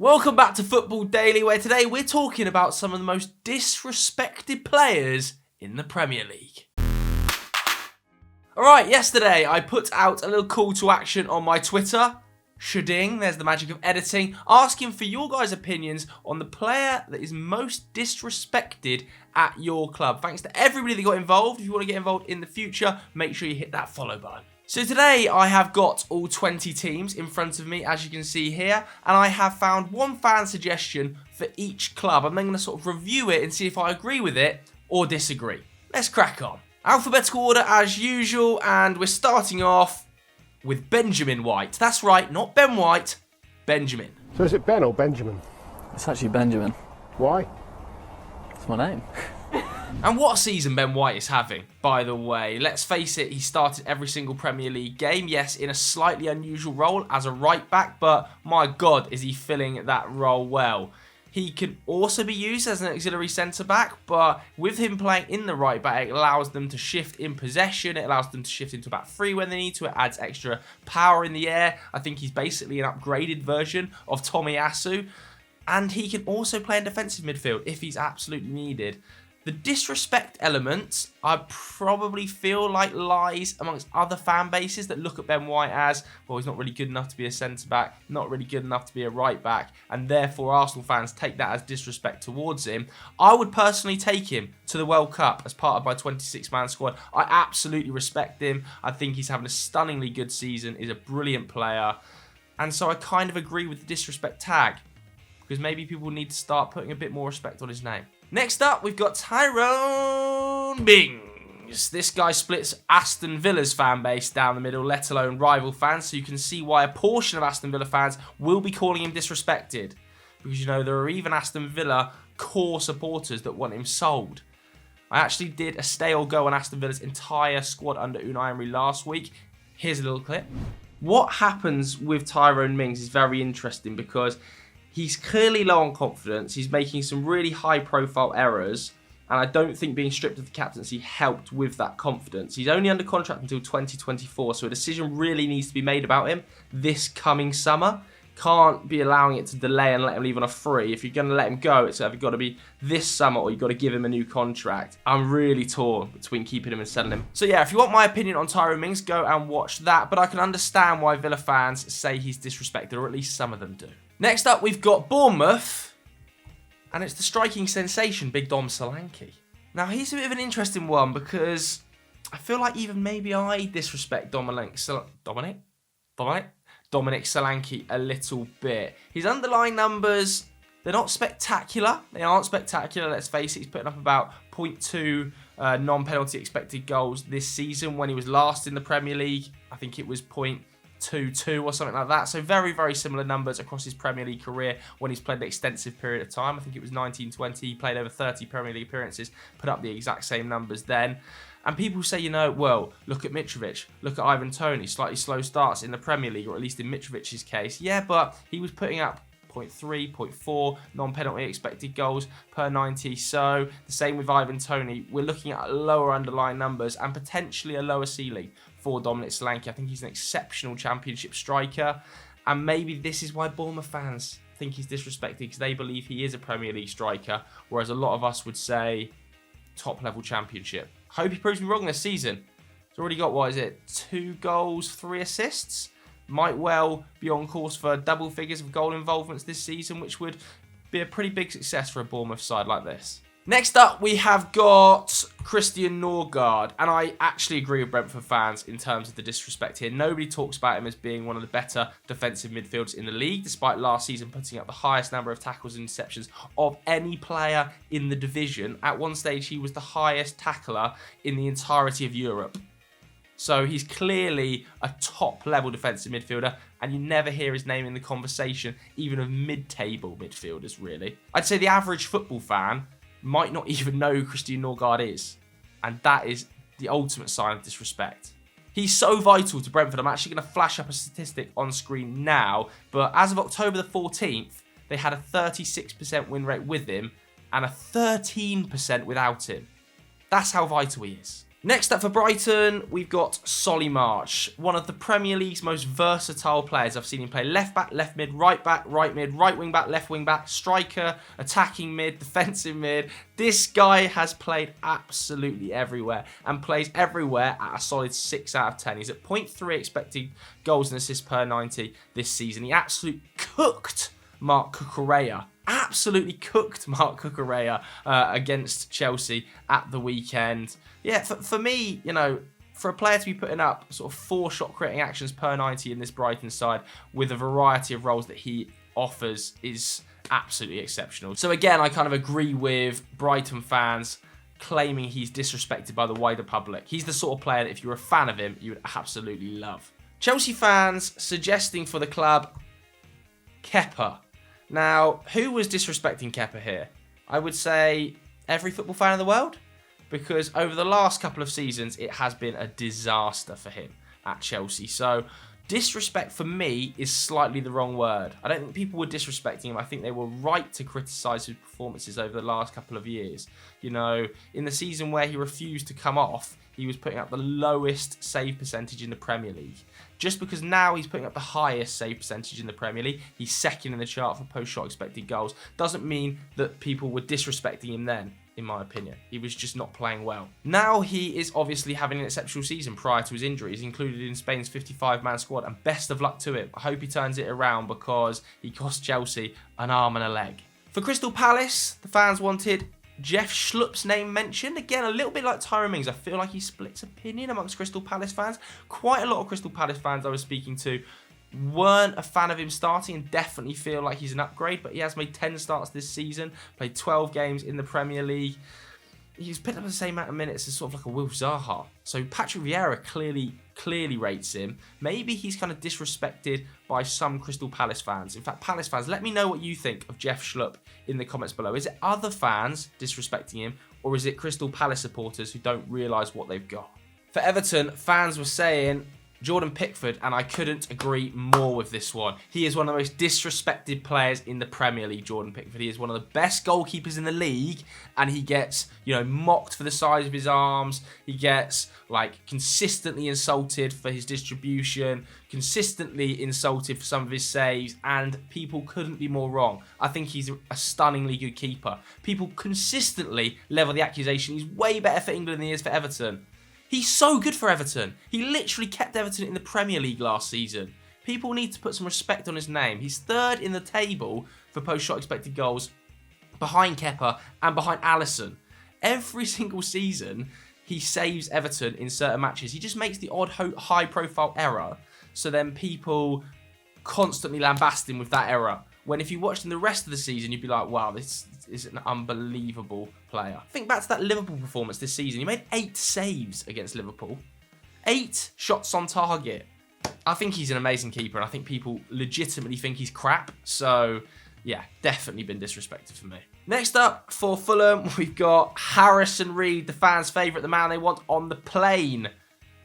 Welcome back to Football Daily, where today we're talking about some of the most disrespected players in the Premier League. Alright, yesterday I put out a little call to action on my Twitter, Shading, there's the magic of editing, asking for your guys' opinions on the player that is most disrespected at your club. Thanks to everybody that got involved. If you want to get involved in the future, make sure you hit that follow button. So today I have got all 20 teams in front of me, as you can see here, and I have found one fan suggestion for each club. I'm then going to sort of review it and see if I agree with it or disagree. Let's crack on. Alphabetical order as usual, and we're starting off with Benjamin White. That's right, not Ben White, Benjamin. So is it Ben or Benjamin? It's actually Benjamin. Why? It's my name. And what a season Ben White is having, by the way. Let's face it, he started every single Premier League game. Yes, in a slightly unusual role as a right back, but my God, is he filling that role well. He can also be used as an auxiliary centre-back, but with him playing in the right back, it allows them to shift in possession. It allows them to shift into back three when they need to. It adds extra power in the air. I think he's basically an upgraded version of Tomiyasu. And he can also play in defensive midfield if he's absolutely needed. The disrespect element, I probably feel like lies amongst other fan bases that look at Ben White as, well, he's not really good enough to be a centre-back, not really good enough to be a right-back, and therefore Arsenal fans take that as disrespect towards him. I would personally take him to the World Cup as part of my 26-man squad. I absolutely respect him. I think he's having a stunningly good season, is a brilliant player, and so I kind of agree with the disrespect tag, because maybe people need to start putting a bit more respect on his name. Next up, we've got Tyrone Mings. This guy splits Aston Villa's fan base down the middle, let alone rival fans, so you can see why a portion of Aston Villa fans will be calling him disrespected. Because, you know, there are even Aston Villa core supporters that want him sold. I actually did a stay or go on Aston Villa's entire squad under Unai Emery last week. Here's a little clip. What happens with Tyrone Mings is very interesting because he's clearly low on confidence. He's making some really high-profile errors, and I don't think being stripped of the captaincy helped with that confidence. He's only under contract until 2024, so a decision really needs to be made about him this coming summer. Can't be allowing it to delay and let him leave on a free. If you're going to let him go, it's either got to be this summer or you've got to give him a new contract. I'm really torn between keeping him and selling him. So yeah, if you want my opinion on Tyrone Mings, go and watch that. But I can understand why Villa fans say he's disrespected, or at least some of them do. Next up, we've got Bournemouth, and it's the striking sensation, Big Dom Solanke. Now, he's a bit of an interesting one because I feel like even maybe I disrespect Dominic Solanke a little bit. His underlying numbers, they're not spectacular. They aren't spectacular, let's face it. He's putting up about 0.2 non-penalty expected goals this season. When he was last in the Premier League, I think it was 0.22 or something like that. So very, very similar numbers across his Premier League career when he's played an extensive period of time. I think it was 19-20. He played over 30 Premier League appearances, put up the exact same numbers then. And people say, you know, well, look at Mitrovic, look at Ivan Toney, slightly slow starts in the Premier League, or at least in Mitrovic's case. Yeah, but he was putting up 0.3, 0.4 non-penalty expected goals per 90. So the same with Ivan Toney. We're looking at lower underlying numbers and potentially a lower ceiling for Dominic Solanke. I think he's an exceptional Championship striker, and maybe this is why Bournemouth fans think he's disrespected, because they believe he is a Premier League striker, whereas a lot of us would say top-level Championship. Hope he proves me wrong this season. He's already got, 2 goals, 3 assists? Might well be on course for double figures of goal involvements this season, which would be a pretty big success for a Bournemouth side like this. Next up, we have got Christian Norgard, and I actually agree with Brentford fans in terms of the disrespect here. Nobody talks about him as being one of the better defensive midfielders in the league, despite last season putting up the highest number of tackles and interceptions of any player in the division. At one stage, he was the highest tackler in the entirety of Europe. So he's clearly a top-level defensive midfielder, and you never hear his name in the conversation, even of mid-table midfielders, really. I'd say the average football fan might not even know who Christian Norgard is, and that is the ultimate sign of disrespect. He's so vital to Brentford. I'm actually going to flash up a statistic on screen now, but as of October the 14th, they had a 36% win rate with him and a 13% without him. That's how vital he is. Next up for Brighton, we've got Solly March, one of the Premier League's most versatile players. I've seen him play left back, left mid, right mid, right wing back, left wing back, striker, attacking mid, defensive mid. This guy has played absolutely everywhere and plays everywhere at a solid 6 out of 10. He's at 0.3 expected goals and assists per 90 this season. He absolutely cooked Marc Cucurella. Absolutely cooked Marc Cucurella against Chelsea at the weekend. Yeah, for me, you know, for a player to be putting up sort of 4 shot creating actions per 90 in this Brighton side with a variety of roles that he offers is absolutely exceptional. So again, I kind of agree with Brighton fans claiming he's disrespected by the wider public. He's the sort of player that if you're a fan of him, you would absolutely love. Chelsea fans suggesting for the club, Kepa. Now, who was disrespecting Kepa here? I would say every football fan in the world, because over the last couple of seasons, it has been a disaster for him at Chelsea. So, disrespect for me is slightly the wrong word. I don't think people were disrespecting him. I think they were right to criticise his performances over the last couple of years. You know, in the season where he refused to come off, he was putting up the lowest save percentage in the Premier League. Just because now he's putting up the highest save percentage in the Premier League, he's second in the chart for post-shot expected goals, doesn't mean that people were disrespecting him then, in my opinion. He was just not playing well. Now he is obviously having an exceptional season prior to his injuries, included in Spain's 55-man squad, and best of luck to him. I hope he turns it around because he cost Chelsea an arm and a leg. For Crystal Palace, the fans wanted Jeff Schlupp's name mentioned. Again, a little bit like Tyrone Mings. I feel like he splits opinion amongst Crystal Palace fans. Quite a lot of Crystal Palace fans I was speaking to weren't a fan of him starting and definitely feel like he's an upgrade, but he has made 10 starts this season, played 12 games in the Premier League. He's picked up the same amount of minutes as sort of like a Wilf Zaha. So Patrick Vieira clearly rates him. Maybe he's kind of disrespected by some Crystal Palace fans. In fact, Palace fans, let me know what you think of Jeff Schlupp in the comments below. Is it other fans disrespecting him, or is it Crystal Palace supporters who don't realise what they've got? For Everton, fans were saying Jordan Pickford, and I couldn't agree more with this one. He is one of the most disrespected players in the Premier League, Jordan Pickford. He is one of the best goalkeepers in the league, and he gets, you know, mocked for the size of his arms. He gets, like, consistently insulted for his distribution, consistently insulted for some of his saves, and people couldn't be more wrong. I think he's a stunningly good keeper. People consistently level the accusation he's way better for England than he is for Everton. He's so good for Everton. He literally kept Everton in the Premier League last season. People need to put some respect on his name. He's third in the table for post-shot expected goals behind Kepa and behind Alisson. Every single season, he saves Everton in certain matches. He just makes the odd high-profile error, so then people constantly lambast him with that error. When if you watched him the rest of the season, you'd be like, wow, this is an unbelievable player. Think back to that Liverpool performance this season. He made 8 saves against Liverpool. 8 shots on target. I think he's an amazing keeper, and I think people legitimately think he's crap. So, yeah, definitely been disrespected for me. Next up, for Fulham, we've got Harrison Reed, the fans' favourite, the man they want on the plane.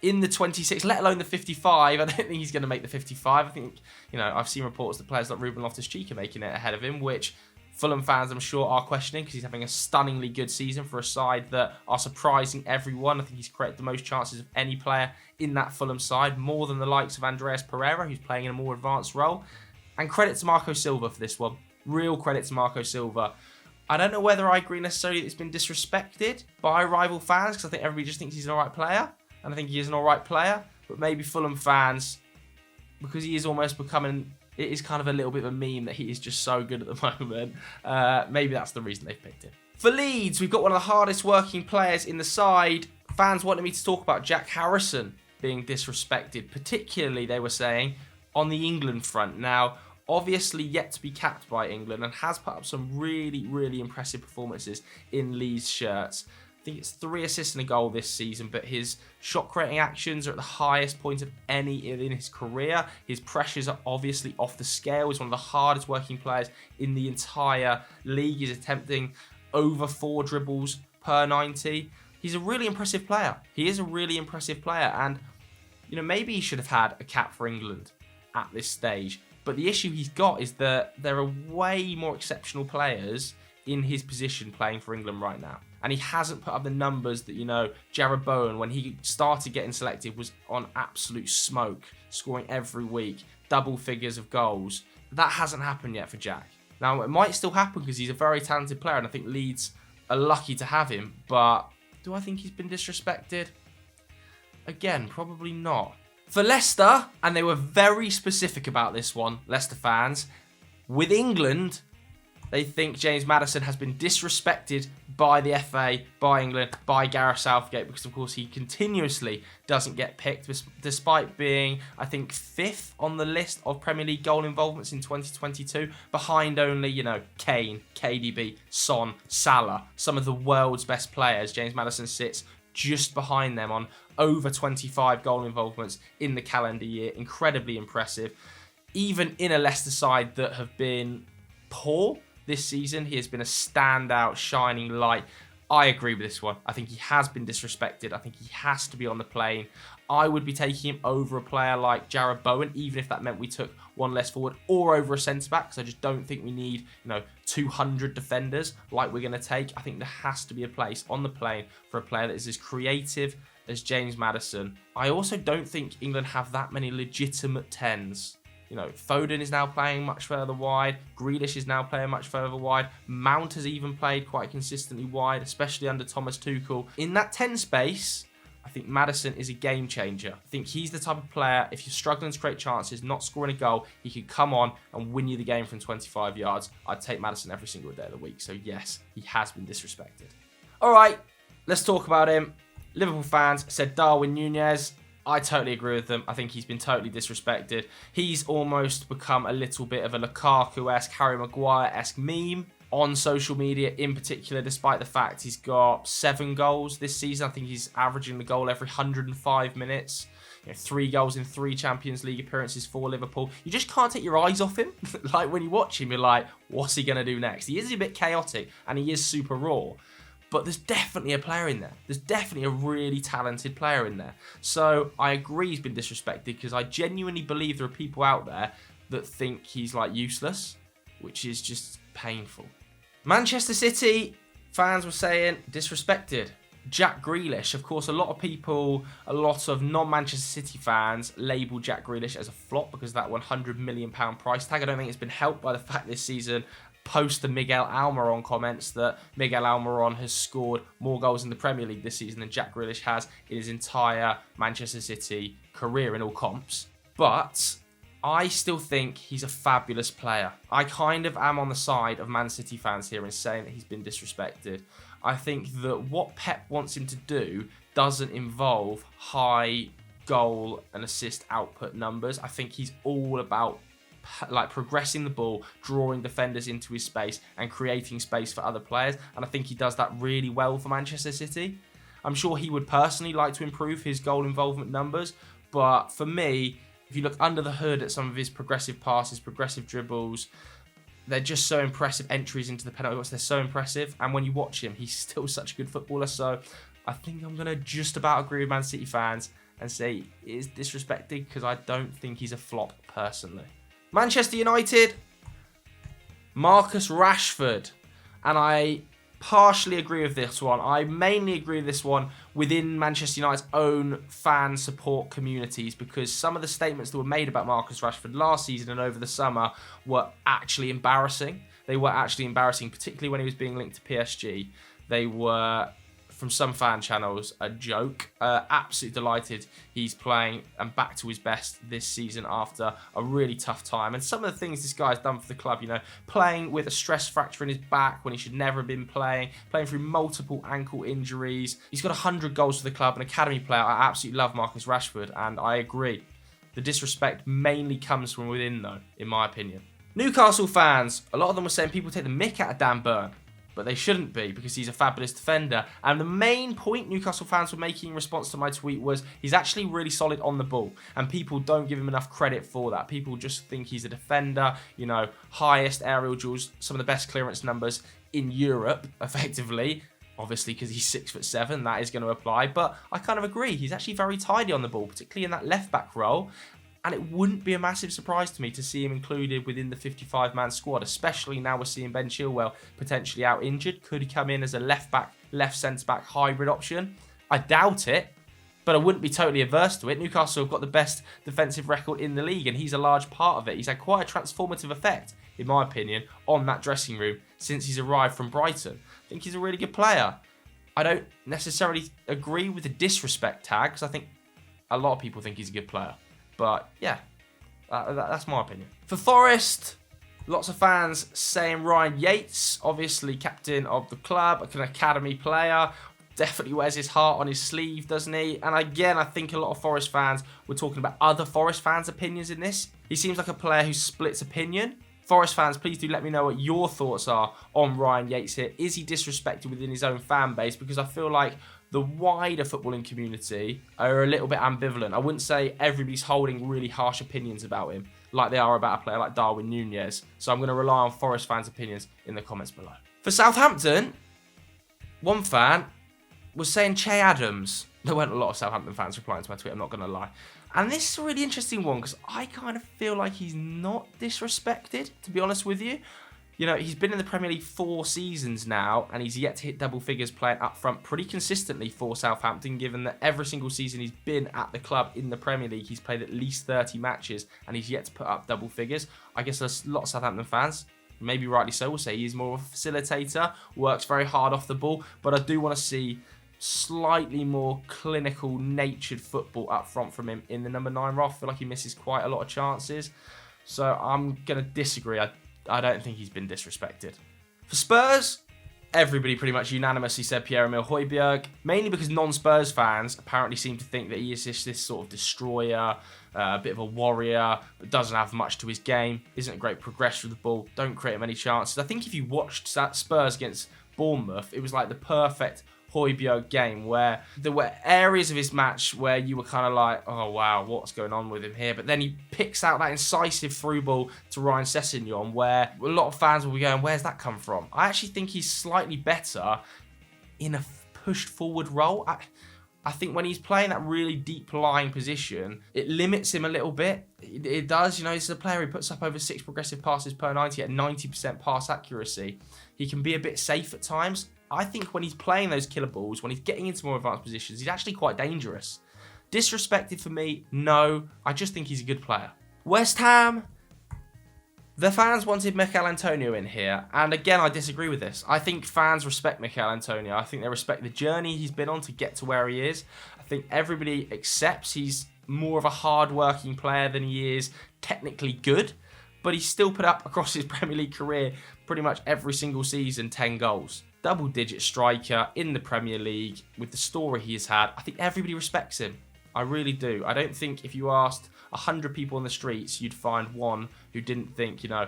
In the 26, let alone the 55. I don't think he's going to make the 55. I think, you know, I've seen reports that players like Ruben Loftus-Cheek are making it ahead of him, which Fulham fans, I'm sure, are questioning because he's having a stunningly good season for a side that are surprising everyone. I think he's created the most chances of any player in that Fulham side, more than the likes of Andreas Pereira, who's playing in a more advanced role. And credit to Marco Silva for this one. Real credit to Marco Silva. I don't know whether I agree necessarily that it's been disrespected by rival fans because I think everybody just thinks he's an alright player. And I think he is an alright player, but maybe Fulham fans, because he is almost becoming, it is kind of a little bit of a meme that he is just so good at the moment. Maybe that's the reason they've picked him. For Leeds, we've got one of the hardest working players in the side. Fans wanted me to talk about Jack Harrison being disrespected, particularly, they were saying, on the England front. Now, obviously yet to be capped by England and has put up some really, really impressive performances in Leeds shirts. I think it's 3 assists and a goal this season, but his shot creating actions are at the highest point of any in his career. His pressures are obviously off the scale. He's one of the hardest working players in the entire league. He's attempting over 4 dribbles per 90. He's a really impressive player. He is a really impressive player, and you know, maybe he should have had a cap for England at this stage. But the issue he's got is that there are way more exceptional players in his position playing for England right now. And he hasn't put up the numbers that, Jarrod Bowen, when he started getting selected, was on absolute smoke, scoring every week, double figures of goals. That hasn't happened yet for Jack. Now, it might still happen because he's a very talented player, and I think Leeds are lucky to have him. But do I think he's been disrespected? Again, probably not. For Leicester, and they were very specific about this one, Leicester fans, with England, they think James Maddison has been disrespected by the FA, by England, by Gareth Southgate, because of course he continuously doesn't get picked, despite being, I think, 5th on the list of Premier League goal involvements in 2022, behind only, Kane, KDB, Son, Salah, some of the world's best players. James Maddison sits just behind them on over 25 goal involvements in the calendar year. Incredibly impressive. Even in a Leicester side that have been poor this season, he has been a standout, shining light. I agree with this one. I think he has been disrespected. I think he has to be on the plane. I would be taking him over a player like Jarrod Bowen, even if that meant we took one less forward, or over a centre-back, because I just don't think we need, 200 defenders like we're going to take. I think there has to be a place on the plane for a player that is as creative as James Maddison. I also don't think England have that many legitimate 10s. Foden is now playing much further wide. Grealish is now playing much further wide. Mount has even played quite consistently wide, especially under Thomas Tuchel. In that 10 space, I think Maddison is a game changer. I think he's the type of player, if you're struggling to create chances, not scoring a goal, he could come on and win you the game from 25 yards. I'd take Maddison every single day of the week. So yes, he has been disrespected. All right, let's talk about him. Liverpool fans said Darwin Núñez. I totally agree with them. I think he's been totally disrespected. He's almost become a little bit of a Lukaku-esque, Harry Maguire-esque meme on social media in particular, despite the fact he's got 7 goals this season. I think he's averaging the goal every 105 minutes. 3 goals in 3 Champions League appearances for Liverpool. You just can't take your eyes off him. Like, when you watch him, you're like, what's he going to do next? He is a bit chaotic and he is super raw. But there's definitely a player in there. There's definitely a really talented player in there. So I agree he's been disrespected, because I genuinely believe there are people out there that think he's useless, which is just painful. Manchester City fans were saying disrespected. Jack Grealish, of course, a lot of non-Manchester City fans label Jack Grealish as a flop because of that £100 million price tag. I don't think it's been helped by the fact this season, post the Miguel Almiron comments, that Miguel Almiron has scored more goals in the Premier League this season than Jack Grealish has in his entire Manchester City career in all comps. But I still think he's a fabulous player. I kind of am on the side of Man City fans here in saying that he's been disrespected. I think that what Pep wants him to do doesn't involve high goal and assist output numbers. I think he's all about progressing the ball, drawing defenders into his space and creating space for other players, and I think he does that really well for Manchester City. I'm sure he would personally like to improve his goal involvement numbers, but for me, if you look under the hood at some of his progressive passes, progressive dribbles, they're just so impressive. Entries into the penalty box, they're so impressive, and when you watch him, he's still such a good footballer. So I think I'm going to just about agree with Man City fans and say it is disrespected, because I don't think he's a flop personally. Manchester United, Marcus Rashford. And I partially agree with this one. I mainly agree with this one within Manchester United's own fan support communities, because some of the statements that were made about Marcus Rashford last season and over the summer were actually embarrassing. They were actually embarrassing, particularly when he was being linked to PSG. They were, from some fan channels, a joke. Absolutely delighted he's playing and back to his best this season after a really tough time. And some of the things this guy's done for the club, playing with a stress fracture in his back when he should never have been playing through multiple ankle injuries. He's got 100 goals for the club, an academy player. I absolutely love Marcus Rashford, and I agree. The disrespect mainly comes from within, though, in my opinion. Newcastle fans, a lot of them were saying people take the mick out of Dan Burn, but they shouldn't be, because he's a fabulous defender. And the main point Newcastle fans were making in response to my tweet was he's actually really solid on the ball, and people don't give him enough credit for that. People just think he's a defender, highest aerial duels, some of the best clearance numbers in Europe, effectively. Obviously, because he's 6'7", that is going to apply. But I kind of agree. He's actually very tidy on the ball, particularly in that left-back role. And it wouldn't be a massive surprise to me to see him included within the 55-man squad, especially now we're seeing Ben Chilwell potentially out injured. Could he come in as a left-back, left centre-back hybrid option? I doubt it, but I wouldn't be totally averse to it. Newcastle have got the best defensive record in the league, and he's a large part of it. He's had quite a transformative effect, in my opinion, on that dressing room since he's arrived from Brighton. I think he's a really good player. I don't necessarily agree with the disrespect tag, because I think a lot of people think he's a good player. But yeah, that's my opinion. For Forest, lots of fans saying Ryan Yates, obviously captain of the club, an academy player, definitely wears his heart on his sleeve, doesn't he? And again, I think a lot of Forest fans were talking about other Forest fans' opinions in this. He seems like a player who splits opinion. Forest fans, please do let me know what your thoughts are on Ryan Yates here. Is he disrespected within his own fan base? Because I feel like the wider footballing community are a little bit ambivalent. I wouldn't say everybody's holding really harsh opinions about him like they are about a player like Darwin Núñez. So I'm going to rely on Forest fans' opinions in the comments below. For Southampton, one fan was saying Che Adams. There weren't a lot of Southampton fans replying to my tweet, I'm not going to lie. And this is a really interesting one because I kind of feel like he's not disrespected, to be honest with you. You know, he's been in the Premier League 4 seasons now, and he's yet to hit double figures playing up front pretty consistently for Southampton, given that every single season he's been at the club in the Premier League, he's played at least 30 matches, and he's yet to put up double figures. I guess there's a lot of Southampton fans, maybe rightly so, will say he's more of a facilitator, works very hard off the ball, but I do want to see slightly more clinical, natured football up front from him in the number 9 role. I feel like he misses quite a lot of chances, so I'm going to disagree. I don't think he's been disrespected. For Spurs, everybody pretty much unanimously said Pierre-Emile Højbjerg, mainly because non-Spurs fans apparently seem to think that he is just this sort of destroyer, a bit of a warrior, but doesn't have much to his game, isn't a great progressor of the ball, don't create many chances. I think if you watched Spurs against Bournemouth, it was like the perfect Højbjerg game where there were areas of his match where you were kind of like, oh wow, what's going on with him here? But then he picks out that incisive through ball to Ryan Sessegnon where a lot of fans will be going, where's that come from? I actually think he's slightly better in a pushed forward role. I think when he's playing that really deep lying position, it limits him a little bit. It does, you know, he's a player who puts up over 6 progressive passes per 90 at 90% pass accuracy. He can be a bit safe at times. I think when he's playing those killer balls, when he's getting into more advanced positions, he's actually quite dangerous. Disrespected for me? No. I just think he's a good player. West Ham, the fans wanted Mikel Antonio in here. And again, I disagree with this. I think fans respect Mikel Antonio. I think they respect the journey he's been on to get to where he is. I think everybody accepts he's more of a hard-working player than he is technically good. But he's still put up across his Premier League career pretty much every single season 10 goals. Double-digit striker in the Premier League with the story he has had. I think everybody respects him. I really do. I don't think if you asked 100 people on the streets, you'd find one who didn't think, you know,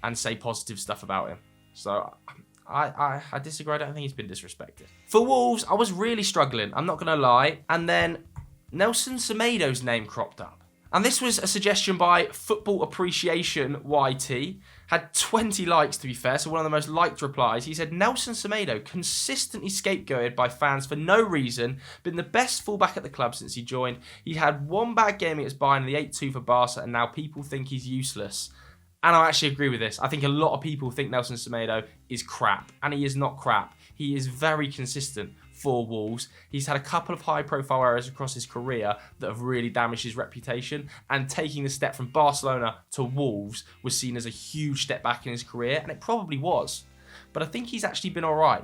and say positive stuff about him. So I disagree. I don't think he's been disrespected. For Wolves, I was really struggling. I'm not going to lie. And then Nelson Semedo's name cropped up. And this was a suggestion by Football Appreciation YT. Had 20 likes, to be fair, so one of the most liked replies. He said, Nelson Semedo, consistently scapegoated by fans for no reason, been the best fullback at the club since he joined. He had one bad game against Bayern in the 8-2 for Barca, and now people think he's useless. And I actually agree with this. I think a lot of people think Nelson Semedo is crap, and he is not crap. He is very consistent for Wolves. He's had a couple of high-profile errors across his career that have really damaged his reputation, and taking the step from Barcelona to Wolves was seen as a huge step back in his career, and it probably was. But I think he's actually been alright,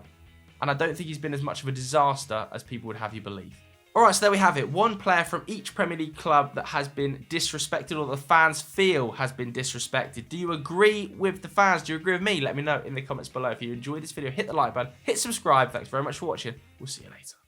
and I don't think he's been as much of a disaster as people would have you believe. Alright, so there we have it. One player from each Premier League club that has been disrespected, or the fans feel has been disrespected. Do you agree with the fans? Do you agree with me? Let me know in the comments below. If you enjoyed this video, hit the like button, hit subscribe. Thanks very much for watching. We'll see you later.